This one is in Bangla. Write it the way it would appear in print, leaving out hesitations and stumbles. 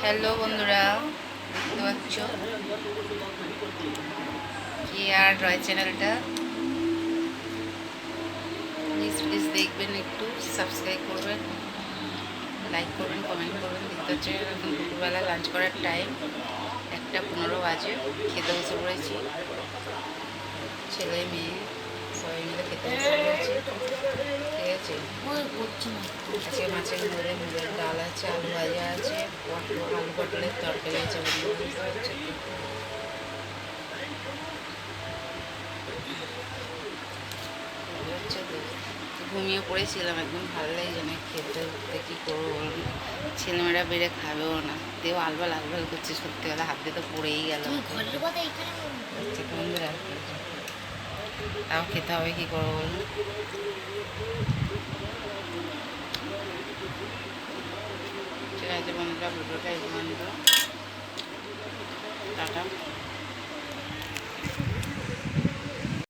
হ্যালো বন্ধুরা, দেখতে পাচ্ছ কি আর রয় চ্যানেলটা, প্লিজ প্লিজ দেখবেন, একটু সাবস্ক্রাইব করবেন, লাইক করবেন, কমেন্ট করবেন। দেখতে হচ্ছে এখন দুপুরবেলা লাঞ্চ করার টাইম, 1:15 বাজে। খেতে বসে পড়েছি, ছেলে মেয়ে সবাই মিলে খেতে বসে পড়েছি। ঠিক আছে, আজকে মাছের মুগের ডাল আছে, আলু ভাজা আছে, আলু পটলের তরকারি আছে। বুঝতে পারছো? ঘুমিয়ে পড়েছিলাম, একদম ভালো লাগছে না খেতে উঠতে। কী করবো বলুন, ছেলেমেয়েরা বেড়ে খাবেও না, দেও আলবাল আলবাল করছে। সত্যি কথা, হাত দিয়ে তো পড়েই গেল। বন্ধুরা, তাও খেতে হবে, কী করবো বলুন। ঠিক আছে বন্ধুরা, ভিডিওটা এই পর্যন্ত। টাটা।